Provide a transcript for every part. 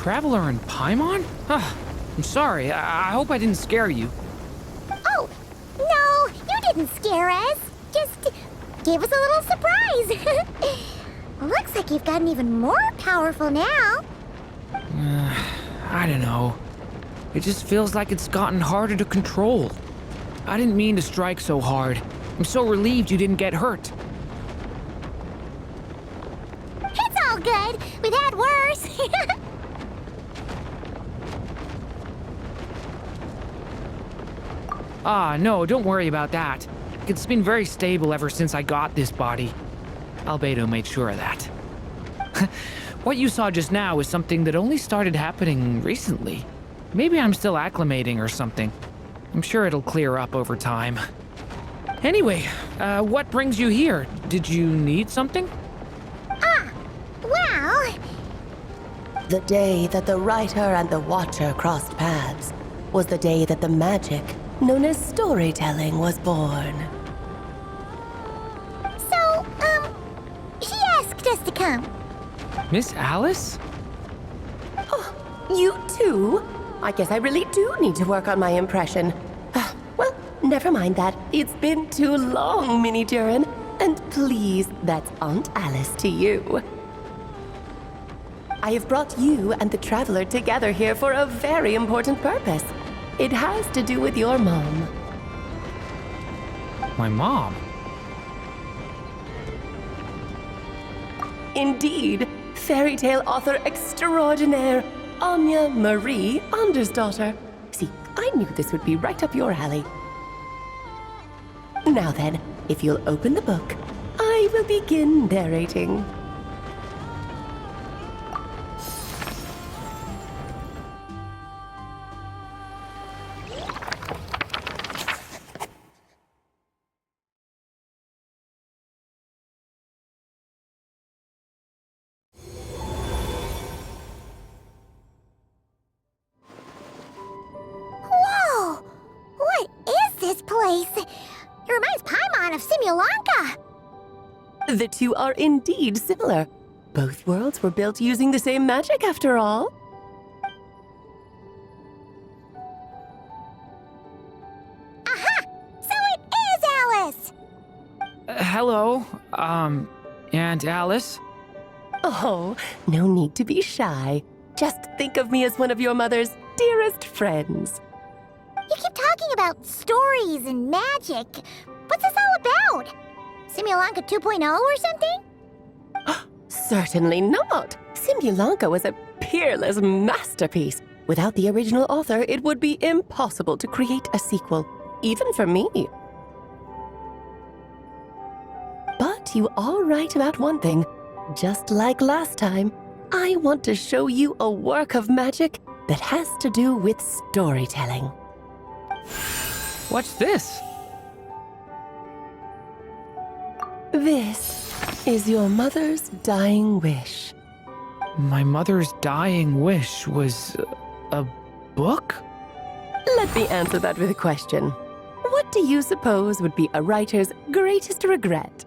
Traveler in Paimon? I'm sorry, I hope I didn't scare you. Oh, no, you didn't scare us. Just gave us a little surprise. Looks like you've gotten even more powerful now. I don't know. It just feels like it's gotten harder to control. I didn't mean to strike so hard. I'm so relieved you didn't get hurt. It's all good. We've had worse. No, don't worry about that. It's been very stable ever since I got this body. Rubedo made sure of that. What you saw just now is something that only started happening recently. Maybe I'm still acclimating or something. I'm sure it'll clear up over time. Anyway, what brings you here? Did you need something? Well... The day that the writer and the watcher crossed paths was the day that the magic known as storytelling was born. So, she asked us to come. Miss Alice? Oh, you too? I guess I really do need to work on my impression. Well, never mind that. It's been too long, Mini Durin. And please, that's Aunt Alice to you. I have brought you and the Traveler together here for a very important purpose. It has to do with your mom. My mom? Indeed, fairy tale author extraordinaire, Anya Marie Andersdottir. See, I knew this would be right up your alley. Now then, if you'll open the book, I will begin narrating. Whoa! What is this place? It reminds Paimon of Simulanka. The two are indeed similar. Both worlds were built using the same magic after all. Aha! So it is Alice! Hello, Aunt Alice? Oh, no need to be shy. Just think of me as one of your mother's dearest friends. You keep talking about stories and magic. What's this all about? Simulanka 2.0 or something? Certainly not. Simulanka was a peerless masterpiece. Without the original author, it would be impossible to create a sequel, even for me. But you are right about one thing. Just like last time, I want to show you a work of magic that has to do with storytelling. What's this? This is your mother's dying wish. My mother's dying wish was a book? Let me answer that with a question. What do you suppose would be a writer's greatest regret?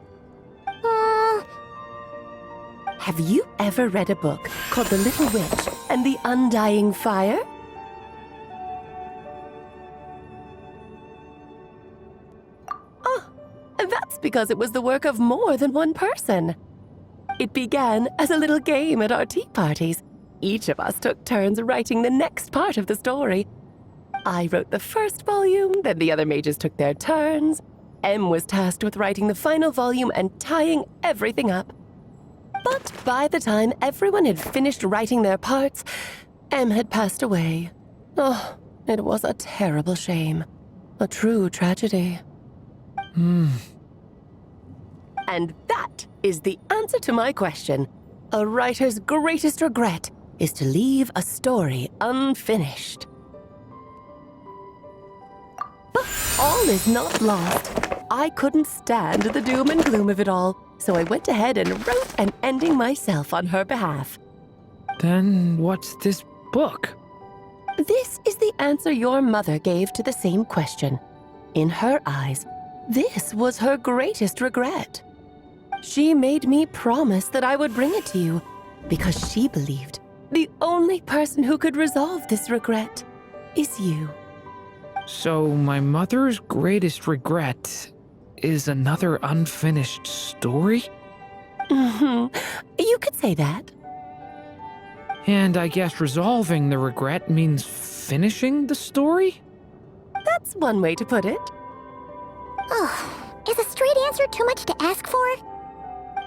Have you ever read a book called The Little Witch and the Undying Fire? Oh, that's because it was the work of more than one person. It began as a little game at our tea parties. Each of us took turns writing the next part of the story. I wrote the first volume, then the other mages took their turns. Em was tasked with writing the final volume and tying everything up. But by the time everyone had finished writing their parts, Em had passed away. Oh, it was a terrible shame. A true tragedy. And that is the answer to my question. A writer's greatest regret is to leave a story unfinished. But all is not lost. I couldn't stand the doom and gloom of it all, so I went ahead and wrote an ending myself on her behalf. Then what's this book? This is the answer your mother gave to the same question. In her eyes, this was her greatest regret. She made me promise that I would bring it to you because she believed The only person who could resolve this regret is you. So my mother's greatest regret is another unfinished story? You could say that. And I guess resolving the regret means finishing the story? That's one way to put it. Oh, is a straight answer too much to ask for?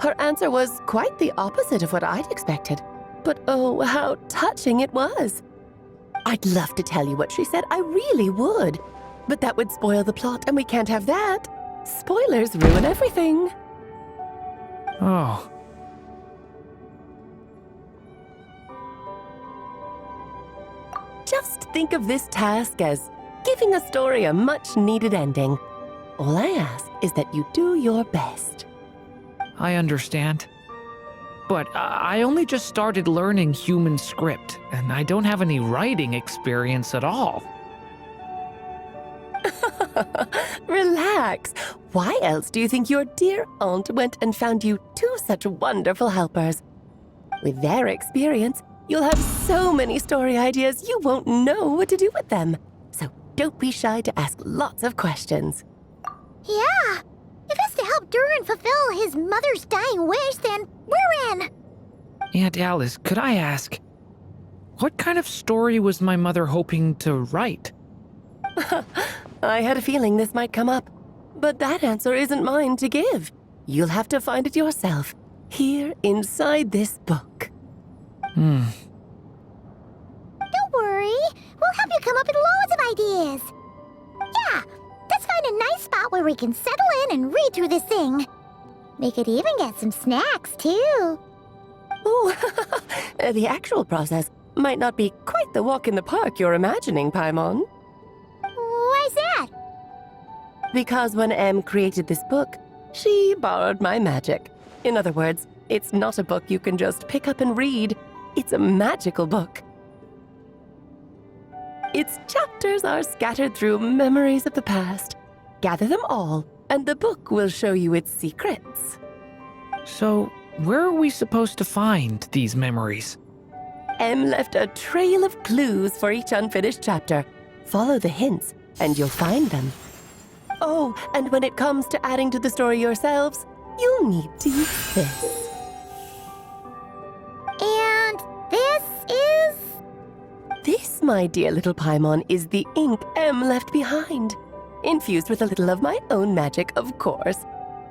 Her answer was quite the opposite of what I'd expected. But oh, how touching it was. I'd love to tell you what she said, I really would. But that would spoil the plot, and we can't have that. Spoilers ruin everything. Oh. Just think of this task as giving a story a much-needed ending. All I ask is that you do your best. I understand. But I only just started learning human script, and I don't have any writing experience at all. Relax. Why else do you think your dear aunt went and found you two such wonderful helpers? With their experience, you'll have so many story ideas you won't know what to do with them. So don't be shy to ask lots of questions. Yeah. If it's to help Durin fulfill his mother's dying wish, then we're in. Aunt Alice, could I ask, what kind of story was my mother hoping to write? I had a feeling this might come up, but that answer isn't mine to give. You'll have to find it yourself, here inside this book. Don't worry. We'll help you come up with loads of ideas. Yeah, let's find a nice spot where we can settle in and read through this thing. We could even get some snacks, too. Oh, the actual process might not be quite the walk in the park you're imagining, Paimon. Why's that? Because when Em created this book, she borrowed my magic. In other words, it's not a book you can just pick up and read. It's a magical book. Its chapters are scattered through memories of the past. Gather them all, and the book will show you its secrets. So, where are we supposed to find these memories? Em left a trail of clues for each unfinished chapter. Follow the hints, and you'll find them. Oh, and when it comes to adding to the story yourselves, you'll need to use this. And this is... This, my dear little Paimon, is the ink Em left behind. Infused with a little of my own magic, of course.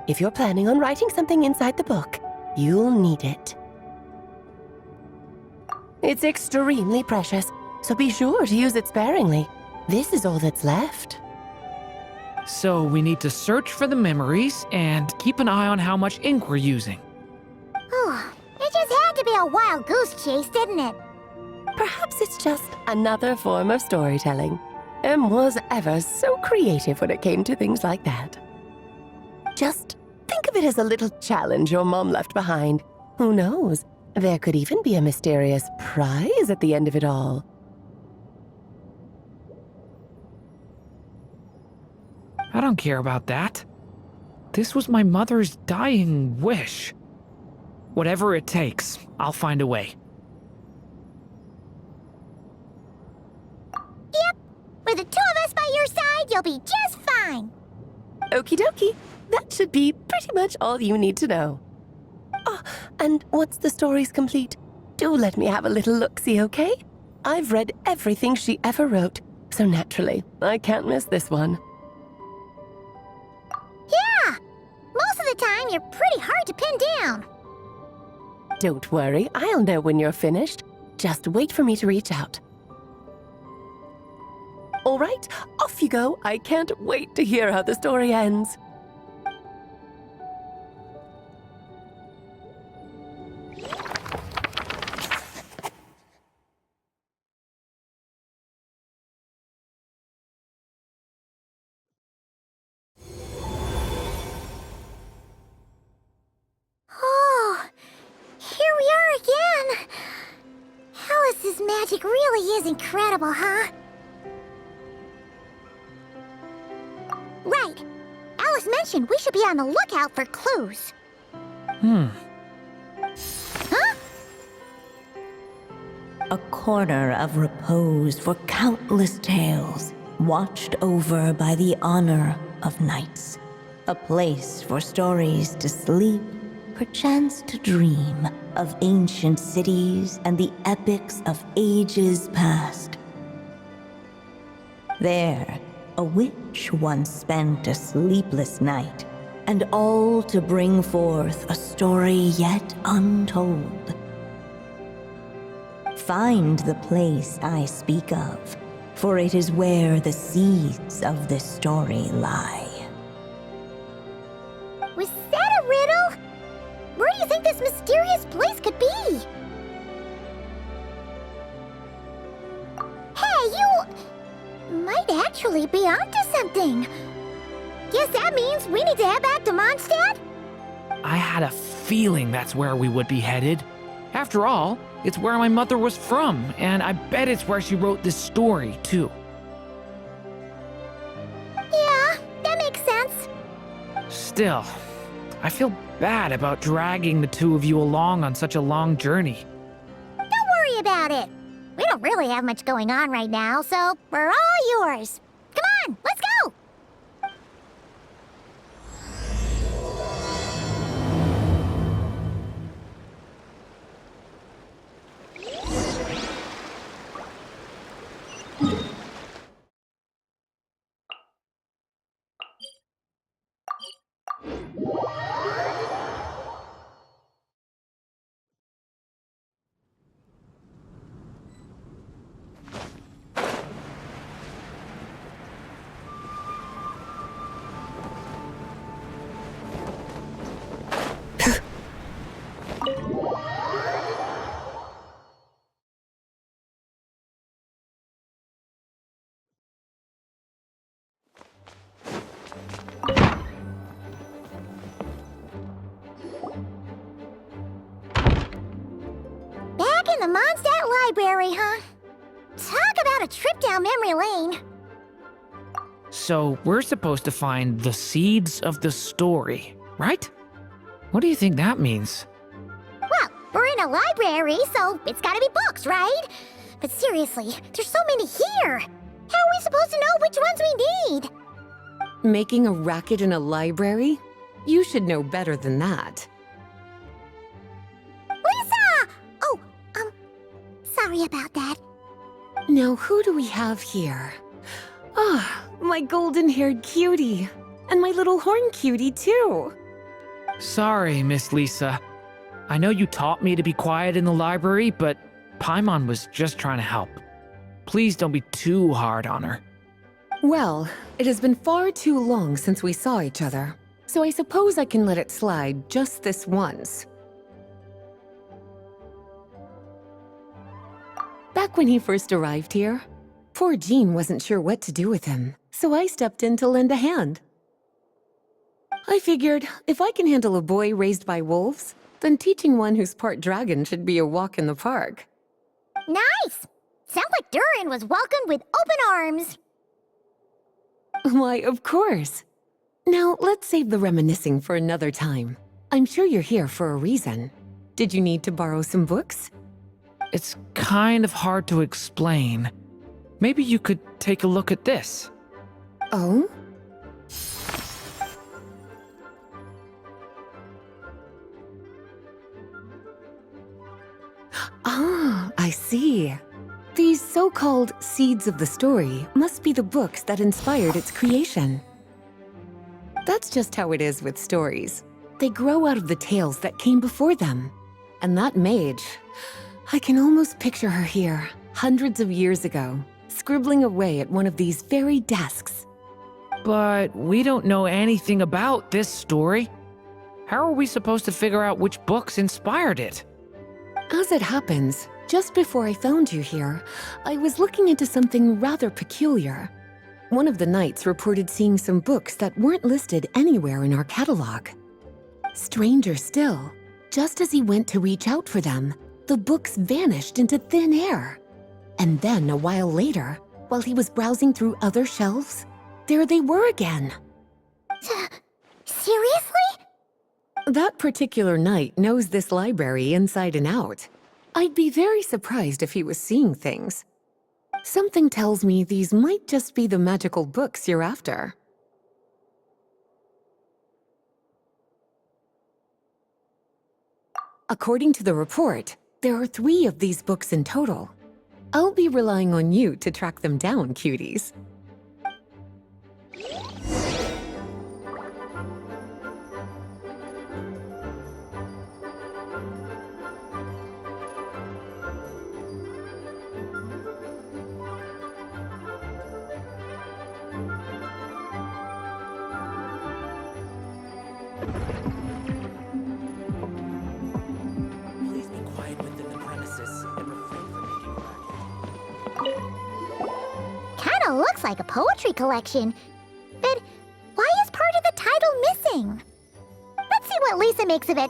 If you're planning on writing something inside the book, you'll need it. It's extremely precious, so be sure to use it sparingly. This is all that's left. So we need to search for the memories and keep an eye on how much ink we're using. Oh, it just had to be a wild goose chase, didn't it? Perhaps it's just another form of storytelling. Em was ever so creative when it came to things like that. Just think of it as a little challenge your mom left behind. Who knows? There could even be a mysterious prize at the end of it all. I don't care about that. This was my mother's dying wish. Whatever it takes, I'll find a way. Yep. With the two of us by your side, you'll be just fine. Okie dokie. That should be pretty much all you need to know. Oh, and once the story's complete, do let me have a little look-see, okay? I've read everything she ever wrote, so naturally, I can't miss this one. Yeah. Most of the time, you're pretty hard to pin down. Don't worry, I'll know when you're finished. Just wait for me to reach out. All right, off you go. I can't wait to hear how the story ends. Oh, here we are again. Alice's magic really is incredible, huh? Right. Alice mentioned we should be on the lookout for clues. Huh? a corner of repose for countless tales, watched over by the honor of knights. A place for stories to sleep, perchance to dream of ancient cities and the epics of ages past. There, a witch once spent a sleepless night, and all to bring forth a story yet untold. Find the place I speak of, for it is where the seeds of this story lie. Was that a riddle? Where do you think this mysterious place could be? Hey, you might actually be onto something. Guess that means we need to head back to Mondstadt? I had a feeling that's where we would be headed. After all, it's where my mother was from, and I bet it's where she wrote this story, too. Yeah, that makes sense. Still, I feel bad about dragging the two of you along on such a long journey. Don't worry about it. We don't really have much going on right now, so we're all yours. Come on, let's go! Back in the Mondstadt library, huh? Talk about a trip down memory lane. So, we're supposed to find the seeds of the story, right? What do you think that means? Well, we're in a library, so it's gotta be books, right? But seriously, there's so many here. How are we supposed to know which ones we need? Making a racket in a library? You should know better than that. Lisa! Oh, sorry about that. Now, who do we have here? Ah, my golden-haired cutie. And my little horn cutie, too. Sorry, Miss Lisa. I know you taught me to be quiet in the library, but Paimon was just trying to help. Please don't be too hard on her. Well, it has been far too long since we saw each other, so I suppose I can let it slide just this once. Back when he first arrived here, poor Jean wasn't sure what to do with him, so I stepped in to lend a hand. I figured, if I can handle a boy raised by wolves, then teaching one who's part dragon should be a walk in the park. Nice! Sounds like Durin was welcomed with open arms. Why, of course. Now, let's save the reminiscing for another time. I'm sure you're here for a reason. Did you need to borrow some books? It's kind of hard to explain. Maybe you could take a look at this. Oh? Ah, I see. These so-called seeds of the story must be the books that inspired its creation. That's just how it is with stories. They grow out of the tales that came before them. And that mage, I can almost picture her here, hundreds of years ago, scribbling away at one of these very desks. But we don't know anything about this story. How are we supposed to figure out which books inspired it? As it happens, just before I found you here, I was looking into something rather peculiar. One of the knights reported seeing some books that weren't listed anywhere in our catalog. Stranger still, just as he went to reach out for them, the books vanished into thin air. And then a while later, while he was browsing through other shelves, there they were again. Seriously? That particular knight knows this library inside and out. I'd be very surprised if he was seeing things. Something tells me these might just be the magical books you're after. According to the report, there are 3 of these books in total. I'll be relying on you to track them down, cuties. Please be quiet within the premises and refrain from making racket. Kinda looks like a poetry collection. But why is part of the title missing? Let's see what Lisa makes of it.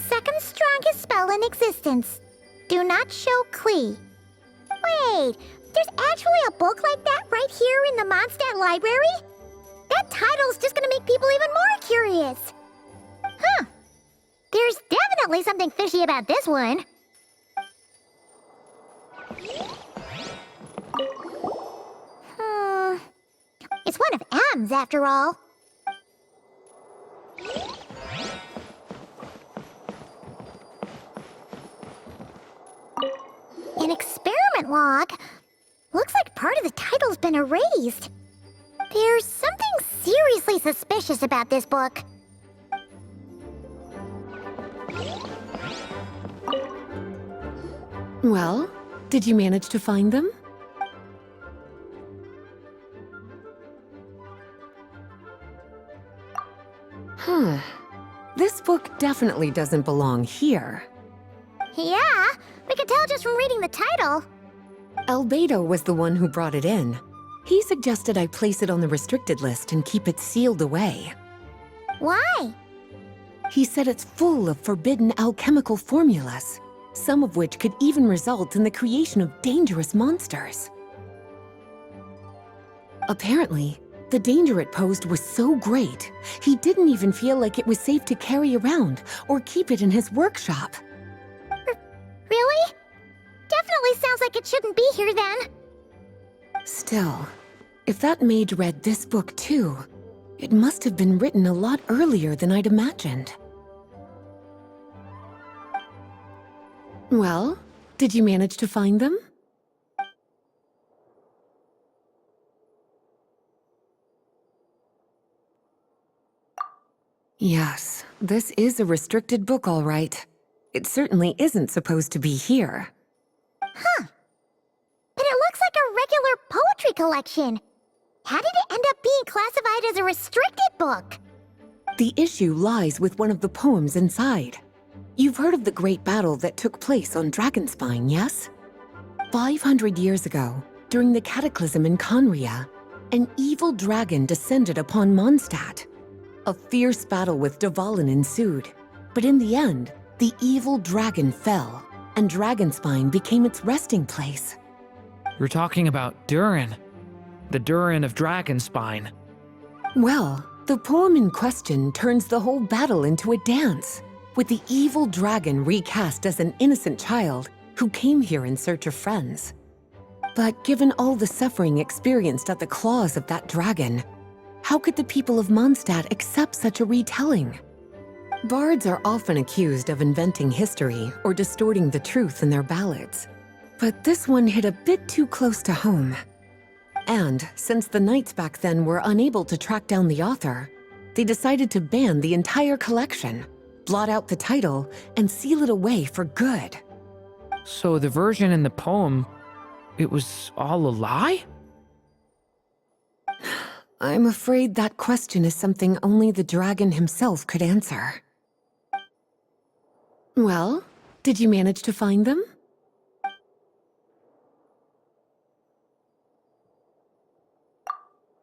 Second strongest spell in existence. Do not show Klee. Wait, there's actually a book like that right here in the Mondstadt library? That title's just gonna make people even more curious. Huh. There's definitely something fishy about this one. It's one of M's after all. An experiment log. Looks like part of the title's been erased. There's something seriously suspicious about this book. Well, did you manage to find them? Huh. This book definitely doesn't belong here. Yeah, we could tell just from reading the title. Rubedo was the one who brought it in. He suggested I place it on the restricted list and keep it sealed away. Why? He said it's full of forbidden alchemical formulas, some of which could even result in the creation of dangerous monsters. Apparently, the danger it posed was so great, he didn't even feel like it was safe to carry around or keep it in his workshop. Really? Definitely sounds like it shouldn't be here then. Still, if that mage read this book too, it must have been written a lot earlier than I'd imagined. Well, did you manage to find them? Yes, this is a restricted book, all right. It certainly isn't supposed to be here. Huh. But it looks like a regular poetry collection. How did it end up being classified as a restricted book? The issue lies with one of the poems inside. You've heard of the great battle that took place on Dragonspine, yes? 500 years ago, during the cataclysm in Conria, an evil dragon descended upon Mondstadt. A fierce battle with Dvalin ensued, but in the end, the evil dragon fell, and Dragonspine became its resting place. You're talking about Durin. The Durin of Dragonspine. Well, the poem in question turns the whole battle into a dance, with the evil dragon recast as an innocent child who came here in search of friends. But given all the suffering experienced at the claws of that dragon, how could the people of Mondstadt accept such a retelling? Bards are often accused of inventing history or distorting the truth in their ballads. But this one hit a bit too close to home. And since the knights back then were unable to track down the author, they decided to ban the entire collection, blot out the title, and seal it away for good. So the version in the poem, it was all a lie? I'm afraid that question is something only the dragon himself could answer. Well, did you manage to find them?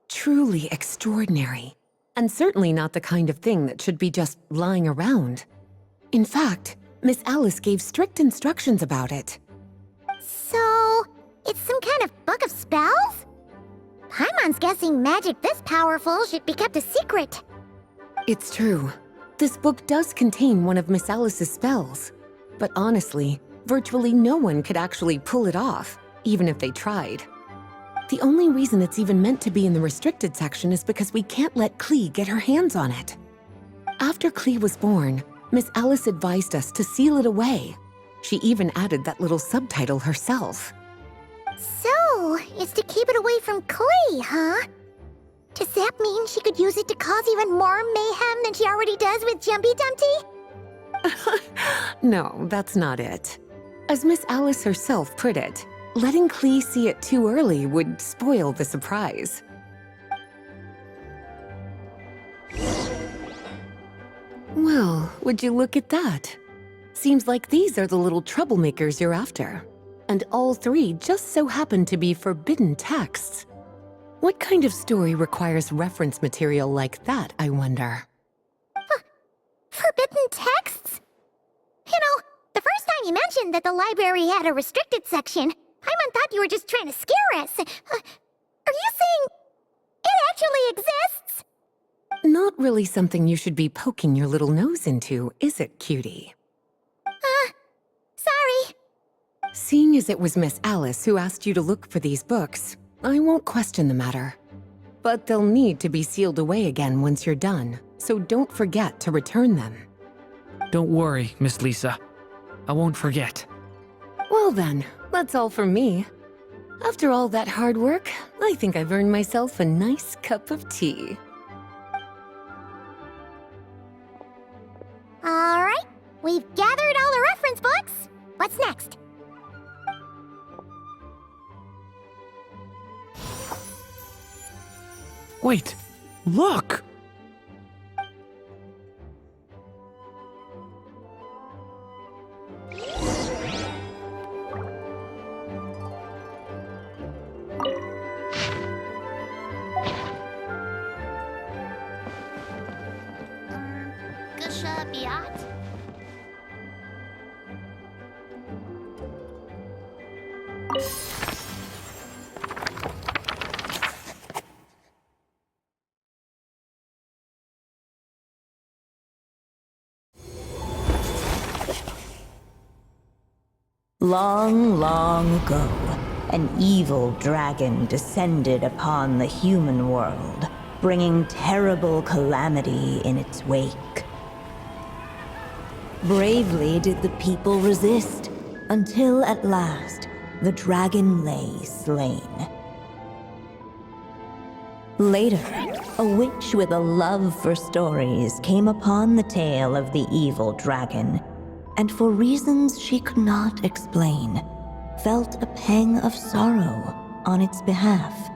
Truly extraordinary, and certainly not the kind of thing that should be just lying around. In fact, Miss Alice gave strict instructions about it. So, it's some kind of book of spells? Paimon's guessing magic this powerful should be kept a secret. It's true. This book does contain one of Miss Alice's spells. But honestly, virtually no one could actually pull it off, even if they tried. The only reason it's even meant to be in the restricted section is because we can't let Klee get her hands on it. After Klee was born, Miss Alice advised us to seal it away. She even added that little subtitle herself. So, it's to keep it away from Klee, huh? Does that mean she could use it to cause even more mayhem than she already does with Jumpy Dumpty? No, that's not it. As Miss Alice herself put it, letting Klee see it too early would spoil the surprise. Well, would you look at that? Seems like these are the little troublemakers you're after. And all three just so happen to be forbidden texts. What kind of story requires reference material like that, I wonder? Forbidden texts? You know, the first time you mentioned that the library had a restricted section, Paimon thought you were just trying to scare us. Are you saying it actually exists? Not really something you should be poking your little nose into, is it, cutie? Sorry. Seeing as it was Miss Alice who asked you to look for these books, I won't question the matter. But they'll need to be sealed away again once you're done, so don't forget to return them. Don't worry, Miss Lisa. I won't forget. Well then, that's all from me. After all that hard work, I think I've earned myself a nice cup of tea. All right, we've gathered all the reference books. What's next? Wait, look! Gusha Biat? Long, long ago, an evil dragon descended upon the human world, bringing terrible calamity in its wake. Bravely did the people resist, until at last, the dragon lay slain. Later, a witch with a love for stories came upon the tale of the evil dragon, and for reasons she could not explain, felt a pang of sorrow on its behalf.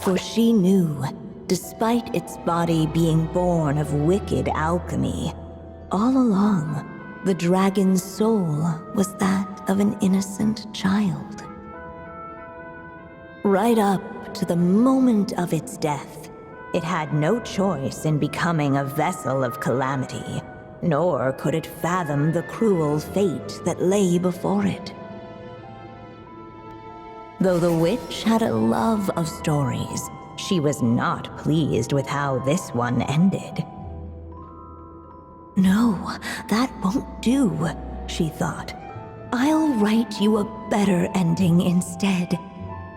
For she knew, despite its body being born of wicked alchemy, all along, the dragon's soul was that of an innocent child. Right up to the moment of its death, it had no choice in becoming a vessel of calamity, nor could it fathom the cruel fate that lay before it. Though the witch had a love of stories, she was not pleased with how this one ended. No, that won't do, she thought. I'll write you a better ending instead.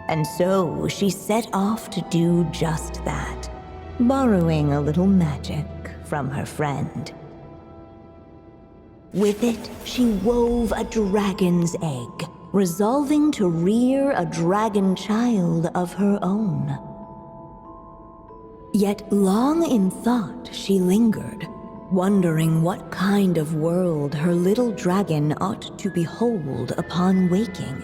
And so she set off to do just that, borrowing a little magic from her friend. With it, she wove a dragon's egg, resolving to rear a dragon child of her own. Yet long in thought she lingered, wondering what kind of world her little dragon ought to behold upon waking.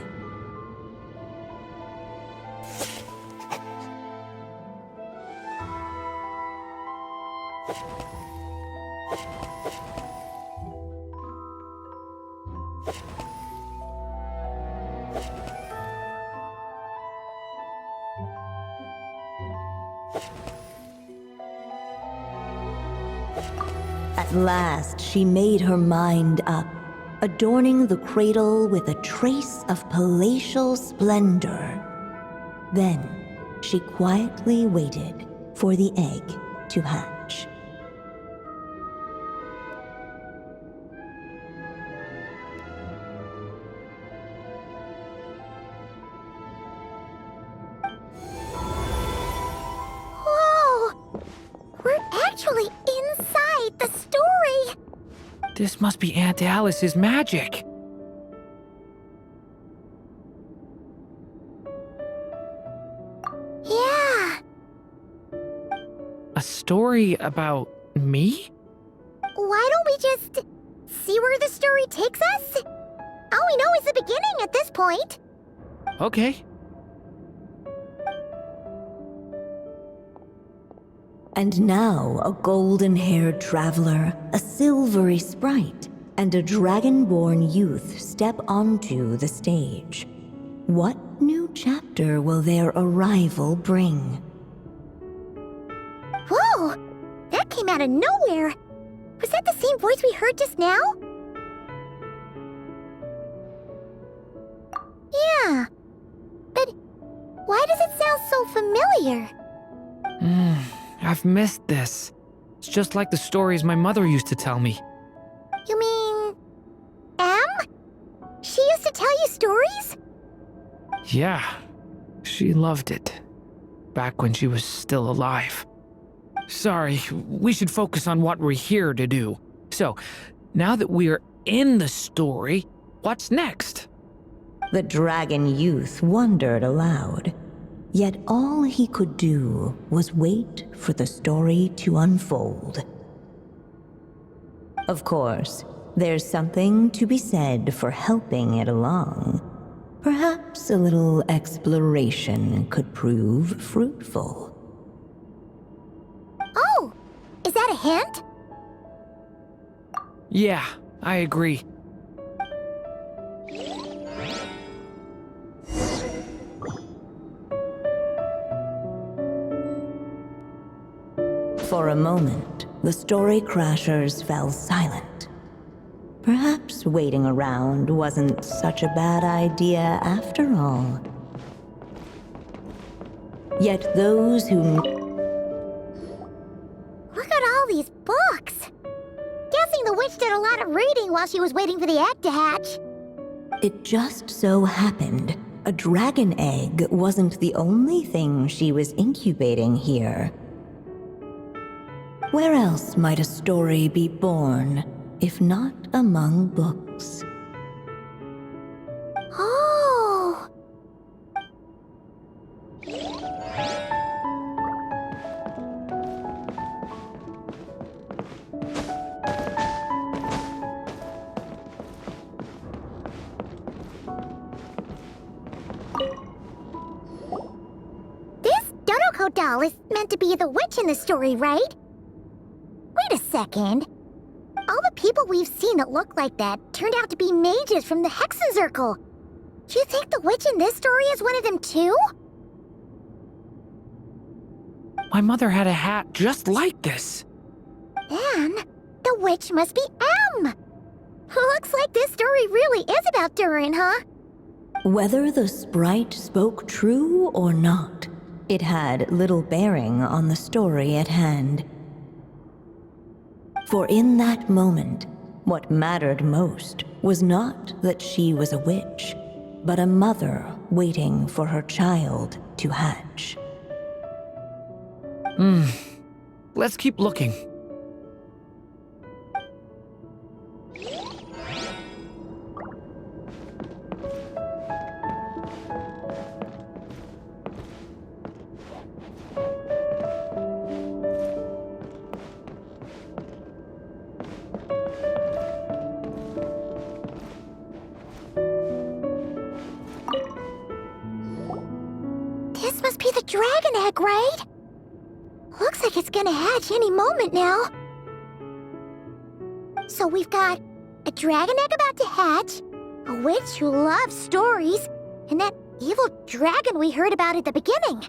At last, she made her mind up, adorning the cradle with a trace of palatial splendor. Then, she quietly waited for the egg to hatch. Whoa! We're actually inside the story! This must be Aunt Alice's magic. Yeah. A story about me? Why don't we just see where the story takes us? All we know is the beginning at this point. Okay. And now a golden-haired traveler, a silvery sprite, and a dragon-born youth step onto the stage. What new chapter will their arrival bring? Whoa! That came out of nowhere! Was that the same voice we heard just now? Yeah. But why does it sound so familiar? I've missed this. It's just like the stories my mother used to tell me. You mean... Em? She used to tell you stories? Yeah, she loved it. Back when she was still alive. Sorry, we should focus on what we're here to do. So, now that we're in the story, what's next? The dragon youth wondered aloud. Yet all he could do was wait for the story to unfold. Of course, there's something to be said for helping it along. Perhaps a little exploration could prove fruitful. Oh! Is that a hint? Yeah, I agree. For a moment, the story crashers fell silent. Perhaps waiting around wasn't such a bad idea after all. Yet those who... Look at all these books! Guessing the witch did a lot of reading while she was waiting for the egg to hatch. It just so happened, a dragon egg wasn't the only thing she was incubating here. Where else might a story be born, if not among books? Oh! This Draco doll is meant to be the witch in the story, right? Wait a second. All the people we've seen that look like that turned out to be mages from the Hexen Circle. Do you think the witch in this story is one of them too? My mother had a hat just like this. Then, the witch must be Em! Looks like this story really is about Durin, huh? Whether the sprite spoke true or not, it had little bearing on the story at hand. For in that moment, what mattered most was not that she was a witch, but a mother waiting for her child to hatch. Let's keep looking. This must be the dragon egg, right? Looks like it's gonna hatch any moment now. So we've got a dragon egg about to hatch, a witch who loves stories, and that evil dragon we heard about at the beginning.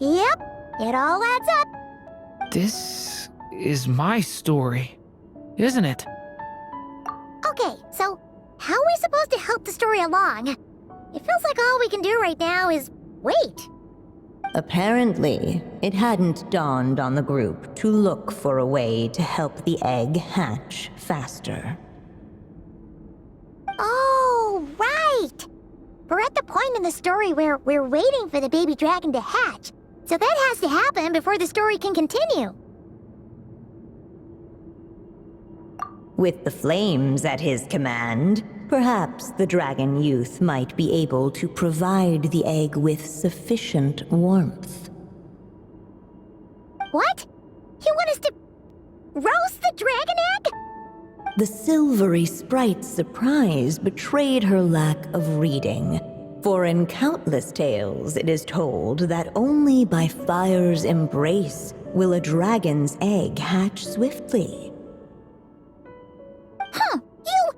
Yep, it all adds up. This is my story. isn't it? Okay, so how are we supposed to help the story along? It feels like all we can do right now is wait. Apparently, it hadn't dawned on the group to look for a way to help the egg hatch faster. Oh, right! We're at the point in the story where we're waiting for the baby dragon to hatch. So that has to happen before the story can continue. With the flames at his command, perhaps the dragon youth might be able to provide the egg with sufficient warmth. What? You want us to roast the dragon egg? The silvery sprite's surprise betrayed her lack of reading, for in countless tales it is told that only by fire's embrace will a dragon's egg hatch swiftly. Huh, you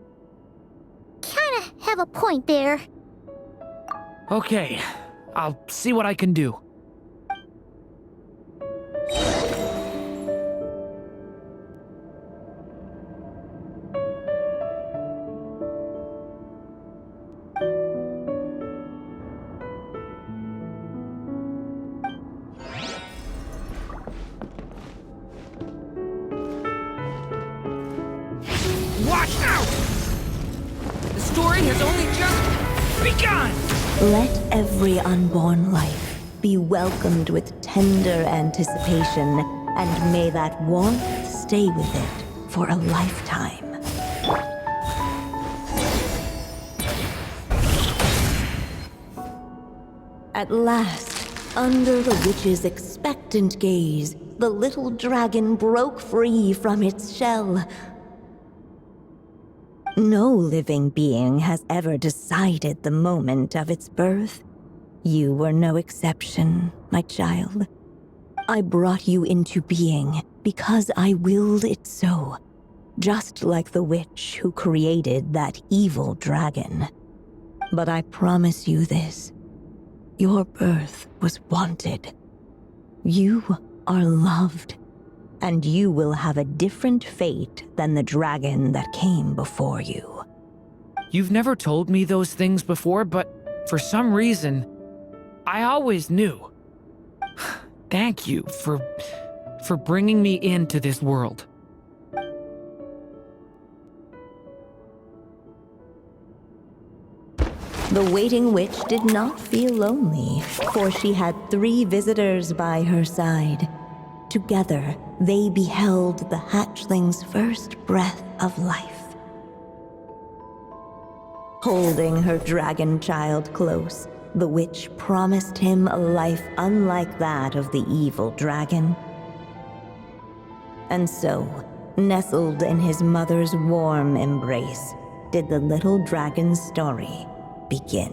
kinda have a point there. Okay, I'll see what I can do. Watch out! The story has only just begun! Let every unborn life be welcomed with tender anticipation, and may that warmth stay with it for a lifetime. At last, under the witch's expectant gaze, the little dragon broke free from its shell. No living being has ever decided the moment of its birth. You were no exception, my child. I brought you into being because I willed it so, just like the witch who created that evil dragon. But I promise you this. Your birth was wanted. You are loved, and you will have a different fate than the dragon that came before you. You've never told me those things before, but for some reason, I always knew. Thank you for bringing me into this world. The waiting witch did not feel lonely, for she had 3 visitors by her side. Together, they beheld the hatchling's first breath of life. Holding her dragon child close, the witch promised him a life unlike that of the evil dragon. And so, nestled in his mother's warm embrace, did the little dragon's story begin.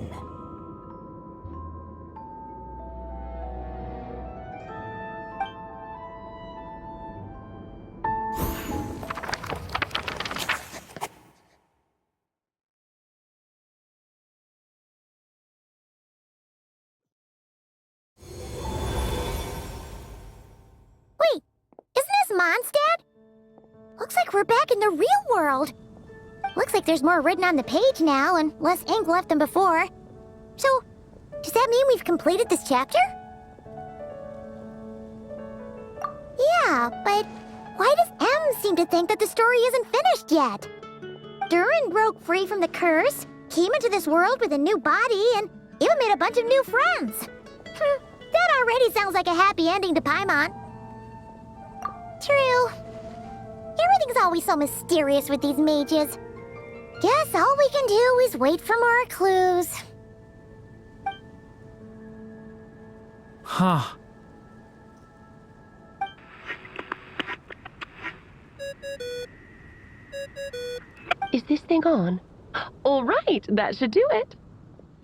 Wait, isn't this Mondstadt? Looks like we're back in the real world. Looks like there's more written on the page now and less ink left than before. So, does that mean we've completed this chapter? Yeah, but why does M seem to think that the story isn't finished yet? Durin broke free from the curse, came into this world with a new body, and even made a bunch of new friends. That already sounds like a happy ending to Paimon. True. Everything's always so mysterious with these mages. Guess all we can do is wait for more clues. Huh. Is this thing on? All right, that should do it.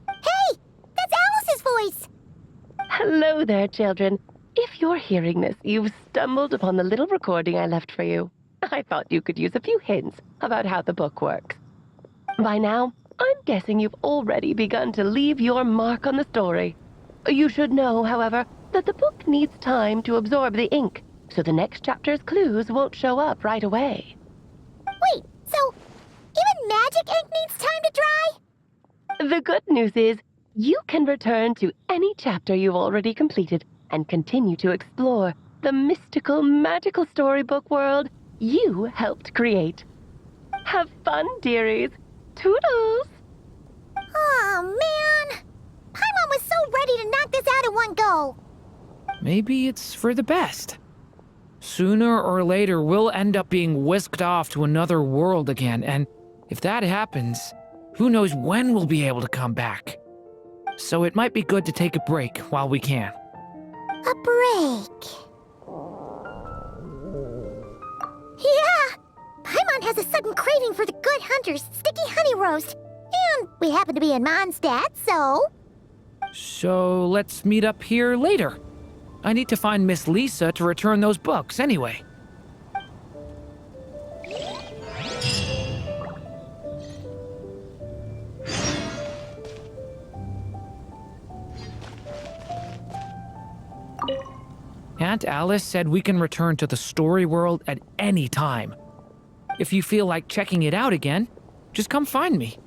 Hey! That's Alice's voice! Hello there, children. If you're hearing this, you've stumbled upon the little recording I left for you. I thought you could use a few hints about how the book works. By now, I'm guessing you've already begun to leave your mark on the story. You should know, however, that the book needs time to absorb the ink, so the next chapter's clues won't show up right away. Wait, so even magic ink needs time to dry? The good news is, you can return to any chapter you've already completed and continue to explore the mystical, magical storybook world you helped create. Have fun, dearies. Toodles! Oh, man. Paimon was so ready to knock this out in one go. Maybe it's for the best. Sooner or later, we'll end up being whisked off to another world again, and if that happens, who knows when we'll be able to come back. So it might be good to take a break while we can. A break. Yeah! Paimon has a sudden craving for the good hunter's sticky honey roast. And we happen to be in Mondstadt, so... So let's meet up here later. I need to find Miss Lisa to return those books anyway. Aunt Alice said we can return to the story world at any time. If you feel like checking it out again, just come find me.